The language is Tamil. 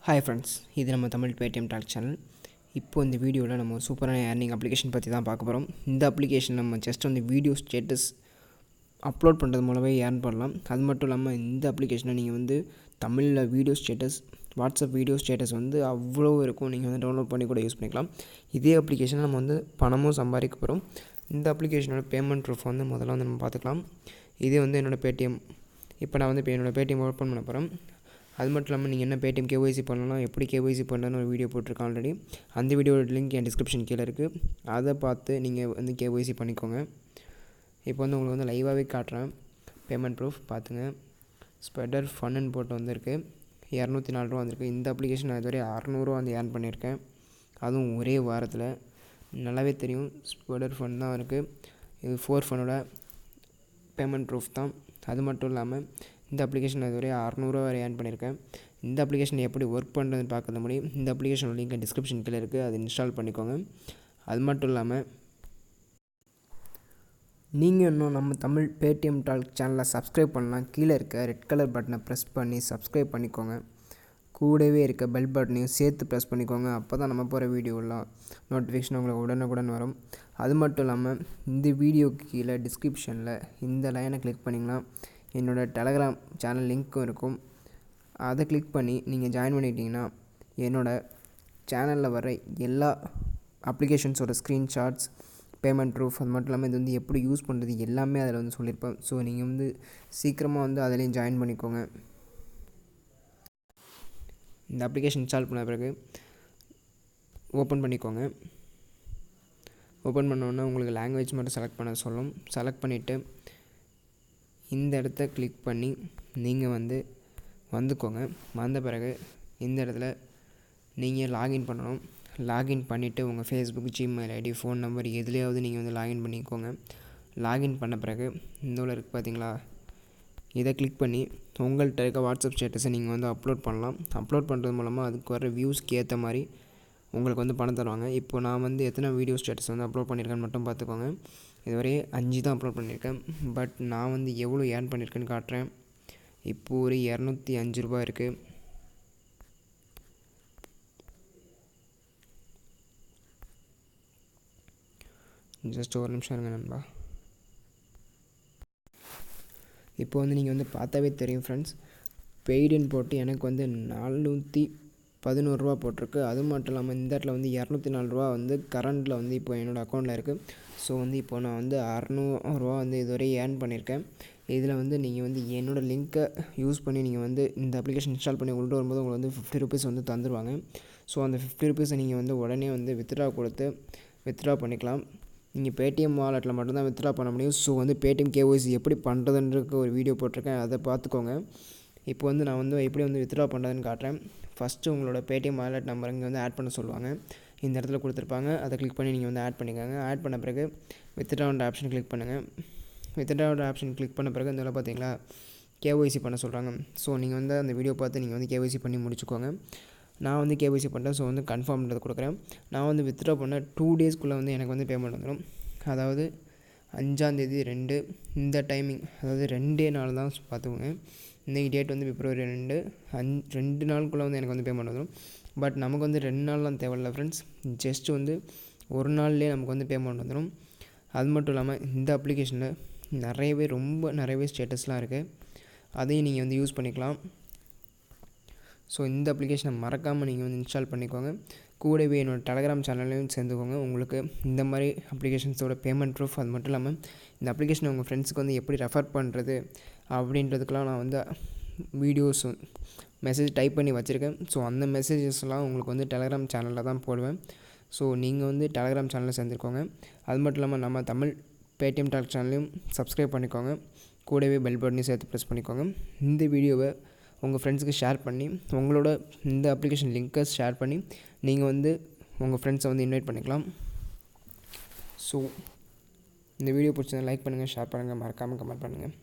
ஹாய் ஃப்ரெண்ட்ஸ், இது நம்ம தமிழ் பேடிஎம் டாக் சேனல். இப்போ இந்த வீடியோவில் நம்ம சூப்பரான ஏர்னிங் அப்ளிகேஷன் பற்றி தான் பார்க்க போகிறோம். இந்த அப்ளிகேஷன் நம்ம ஜஸ்ட் வந்து வீடியோ ஸ்டேட்டஸ் அப்லோட் பண்ணுறது மூலமே ஏர்ன் பண்ணலாம். அது மட்டும் இல்லாமல் இந்த அப்ளிகேஷனை நீங்கள் வந்து தமிழில் video status, WhatsApp video status வந்து அவ்வளோ இருக்கும். நீங்கள் வந்து டவுன்லோட் பண்ணி கூட யூஸ் பண்ணிக்கலாம். இதே அப்ளிகேஷனை நம்ம வந்து பணமும் சம்பாதிக்க போகிறோம். இந்த அப்ளிகேஷனோட பேமெண்ட் ப்ரூஃப் வந்து முதல்ல வந்து நம்ம பார்த்துக்கலாம். இதே வந்து என்னோடய பேடிஎம். இப்போ நான் வந்து இப்போ என்னோடய பேடிஎம் ஓப்பன் பண்ண போகிறேன். அது மட்டும் இல்லாமல் நீங்கள் என்ன பேடிஎம் கேஒய்சி பண்ணலாம், எப்படி கேஒய்சி பண்ணலான்னு ஒரு வீடியோ போட்டிருக்கேன் ஆல்ரெடி. அந்த வீடியோட லிங்க் என் டிஸ்கிரிப்ஷன் கீழே இருக்குது. அதை பார்த்து நீங்கள் வந்து கேஒய்சி பண்ணிக்கோங்க. இப்போ வந்து உங்களுக்கு வந்து லைவாகவே காட்டுறேன். பேமெண்ட் ப்ரூஃப் பார்த்துங்க. ஸ்பெடர் ஃபன்னு போட்டு வந்திருக்கு. 204 ரூபா வந்திருக்கு. இந்த அப்ளிகேஷன் நான் இதுவரை 600 வந்து ஏர்ன் பண்ணியிருக்கேன். அதுவும் ஒரே வாரத்தில். நல்லாவே தெரியும் ஸ்பெடர் ஃபன் தான் இருக்குது. இது 4 ஃபன்னோட பேமெண்ட் ப்ரூஃப் தான். அது மட்டும் இல்லாமல் இந்த அப்ளிகேஷன் இதுவரை 600 வரை ஏர்ன் பண்ணியிருக்கேன். இந்த அப்ளிகேஷன் எப்படி ஒர்க் பண்ணுறதுன்னு பார்க்க முடியும். இந்த அப்ளிகேஷன் லிங்க் டிஸ்கிரிப்ஷன் கீழே இருக்குது. அதை இன்ஸ்டால் பண்ணிக்கோங்க. அது மட்டும் இல்லாமல் நீங்கள் இன்னும் நம்ம தமிழ் பேடிஎம் டாக் சேனலை சப்ஸ்கிரைப் பண்ணலாம். கீழே இருக்க ரெட் கலர் பட்டனை ப்ரெஸ் பண்ணி சப்ஸ்கிரைப் பண்ணிக்கோங்க. கூடவே இருக்க பெல் பட்டனையும் சேர்த்து ப்ரெஸ் பண்ணிக்கோங்க. அப்போ தான் நம்ம போகிற வீடியோலாம் நோட்டிஃபிகேஷன் உங்களுக்கு உடனுக்குடன் வரும். அது மட்டும் இல்லாமல் இந்த வீடியோக்கு கீழே டிஸ்கிரிப்ஷனில் இந்த லைனை கிளிக் பண்ணிங்கன்னா என்னோடய டெலகிராம் சேனல் லிங்க்கும் இருக்கும். அதை கிளிக் பண்ணி நீங்கள் ஜாயின் பண்ணிட்டீங்கன்னா என்னோடய சேனலில் வர எல்லா அப்ளிகேஷன்ஸோட ஸ்க்ரீன்ஷாட்ஸ், பேமெண்ட் ப்ரூஃப், அது மட்டும் இல்லாமல் இது வந்து எப்படி யூஸ் பண்ணுறது எல்லாமே அதில் வந்து சொல்லியிருப்பேன். ஸோ நீங்கள் வந்து சீக்கிரமாக வந்து அதிலையும் ஜாயின் பண்ணிக்கோங்க. இந்த அப்ளிகேஷன் இன்ஸ்டால் பண்ண பிறகு ஓப்பன் பண்ணிக்கோங்க. ஓப்பன் பண்ணோன்னா உங்களுக்கு லாங்குவேஜ் மட்டும் செலக்ட் பண்ண சொல்லும். செலக்ட் பண்ணிவிட்டு இந்த இடத்த கிளிக் பண்ணி நீங்கள் வந்துக்கோங்க. வந்த பிறகு இந்த இடத்துல நீங்கள் லாகின் பண்ணணும். லாகின் பண்ணிவிட்டு உங்கள் Facebook, Gmail ID, phone number எதுலேயாவது நீங்கள் வந்து லாகின் பண்ணிக்கோங்க. லாகின் பண்ண பிறகு இந்த இருக்குது பார்த்தீங்களா, இதை கிளிக் பண்ணி உங்கள்கிட்ட இருக்க வாட்ஸ்அப் ஸ்டேட்டஸை நீங்கள் வந்து அப்லோட் பண்ணலாம். அப்லோட் பண்ணுறது மூலமாக அதுக்கு வர வியூஸ்க்கு ஏற்ற மாதிரி உங்களுக்கு வந்து பணம் தருவாங்க. இப்போ நான் வந்து எத்தனை வீடியோ ஸ்டேட்டஸ் வந்து அப்லோட் பண்ணியிருக்கேன்னு மட்டும் பார்த்துக்கோங்க. இதுவரை 5 தான் அப்லோட் பண்ணியிருக்கேன். பட் நான் வந்து எவ்வளோ ஏர்ன் பண்ணியிருக்கேன்னு காட்டுறேன். இப்போது ஒரு 205 ரூபா இருக்குது. ஜஸ்ட் ஒரு நிமிஷம் இருங்க நண்பா. இப்போ வந்து நீங்கள் வந்து பார்த்தாவே தெரியும் ஃப்ரெண்ட்ஸ். பெய்டுன்னு போட்டு எனக்கு வந்து 411 ரூபா போட்டிருக்கு. அது மட்டும் இல்லாமல் இந்த இடத்துல வந்து 204 ரூபா வந்து கரண்டில் வந்து இப்போ என்னோடய அக்கௌண்ட்டில் இருக்குது. ஸோ வந்து இப்போ நான் வந்து 600 ரூபா வந்து இதுவரை ஏர்ன் பண்ணியிருக்கேன். இதில் வந்து நீங்கள் வந்து என்னோடய லிங்க்கை யூஸ் பண்ணி நீங்கள் வந்து இந்த அப்ளிகேஷன் இன்ஸ்டால் பண்ணி கொண்டு வரும்போது உங்களுக்கு வந்து 50 ருபீஸ் வந்து தந்துடுவாங்க. ஸோ அந்த 50 ருபீஸை நீங்கள் வந்து உடனே வந்து வித்ட்ரா கொடுத்து வித்ட்ரா பண்ணிக்கலாம். நீங்கள் பேடிஎம் வாலெட்டில் மட்டும்தான் வித்ட்ரா பண்ண முடியும். ஸோ வந்து பேடிஎம் கேஒய்சி எப்படி பண்ணுறதுன்றதுக்கு ஒரு வீடியோ போட்டிருக்கேன், அதை பார்த்துக்கோங்க. இப்போ வந்து நான் வந்து எப்படி வந்து வித்ட்ரா பண்ணுறதுன்னு காட்டுறேன். ஃபஸ்ட்டு உங்களோட பேடிஎம் வாலெட் நம்பர் இங்கே வந்து ஆட் பண்ண சொல்லுவாங்க. இந்த இடத்துல கொடுத்துருப்பாங்க. அதை கிளிக் பண்ணி நீங்கள் வந்து ஆட் பண்ணிக்கோங்க. ஆட் பண்ண பிறகு வித்ட்ரான்ற ஆப்ஷன் கிளிக் பண்ணுங்கள். வித்ட்ரான்ற ஆப்ஷன் கிளிக் பண்ண பிறகு இந்த பார்த்தீங்களா கேஒய்சி பண்ண சொல்கிறாங்க. ஸோ நீங்கள் வந்து அந்த வீடியோ பார்த்து நீங்கள் வந்து கேஒய்சி பண்ணி முடிச்சுக்கோங்க. நான் வந்து கேஒய்சி பண்ணிட்டேன். ஸோ வந்து கன்ஃபார்ம்ன்றது கொடுக்குறேன். நான் வந்து வித்ட்ரா பண்ண 2 டேஸ்க்குள்ளே வந்து எனக்கு வந்து பேமெண்ட் வந்துடும். அதாவது 5ஆந்தேதி 2 இந்த டைமிங், அதாவது 2 நாள் தான் பார்த்துக்கோங்க. இன்றைக்கி டேட் வந்து பிப்ரவரி 2, 2 நாளுக்குள்ளே வந்து எனக்கு வந்து பேமெண்ட் வந்துடும். பட் நமக்கு வந்து 2 நாள்லாம் தேவையில்லை ஃப்ரெண்ட்ஸ். ஜஸ்ட் வந்து ஒரு நாள்லேயே நமக்கு வந்து பேமெண்ட் வந்துடும். அது மட்டும் இல்லாமல் இந்த அப்ளிகேஷனில் நிறையவே ஸ்டேட்டஸ்லாம் இருக்குது. அதையும் நீங்கள் வந்து யூஸ் பண்ணிக்கலாம். ஸோ இந்த அப்ளிகேஷனை மறக்காமல் நீங்கள் வந்து இன்ஸ்டால் பண்ணிக்கோங்க. கூடவே என்னோடய டெலகிராம் சேனல்லையும் சேர்ந்துக்கோங்க. உங்களுக்கு இந்த மாதிரி அப்ளிகேஷன்ஸோட பேமெண்ட் ப்ரூஃப், அது மட்டும் இல்லாமல் இந்த அப்ளிகேஷனை உங்கள் ஃப்ரெண்ட்ஸுக்கு வந்து எப்படி ரெஃபர் பண்ணுறது அப்படின்றதுக்கெலாம் நான் வந்து வீடியோஸ் மெசேஜ் டைப் பண்ணி வச்சுருக்கேன். ஸோ அந்த மெசேஜஸ்லாம் உங்களுக்கு வந்து டெலகிராம் சேனலில் தான் போடுவேன். ஸோ நீங்கள் வந்து டெலகிராம் சேனலில் சேர்ந்துருக்கோங்க. அது மட்டும் இல்லாமல் நம்ம தமிழ் பேடிஎம் டாக் சேனலையும் சப்ஸ்கிரைப் பண்ணிக்கோங்க. கூடவே பெல் பட்டனையும் சேர்த்து ப்ரெஸ் பண்ணிக்கோங்க. இந்த வீடியோவை உங்கள் ஃப்ரெண்ட்ஸுக்கு ஷேர் பண்ணி உங்களோட இந்த அப்ளிகேஷன் லிங்க்கை ஷேர் பண்ணி நீங்கள் வந்து உங்கள் ஃப்ரெண்ட்ஸை வந்து இன்வைட் பண்ணிக்கலாம். ஸோ இந்த வீடியோ பிடிச்சதை லைக் பண்ணுங்கள், ஷேர் பண்ணுங்கள், மறக்காமல் கமெண்ட் பண்ணுங்கள்.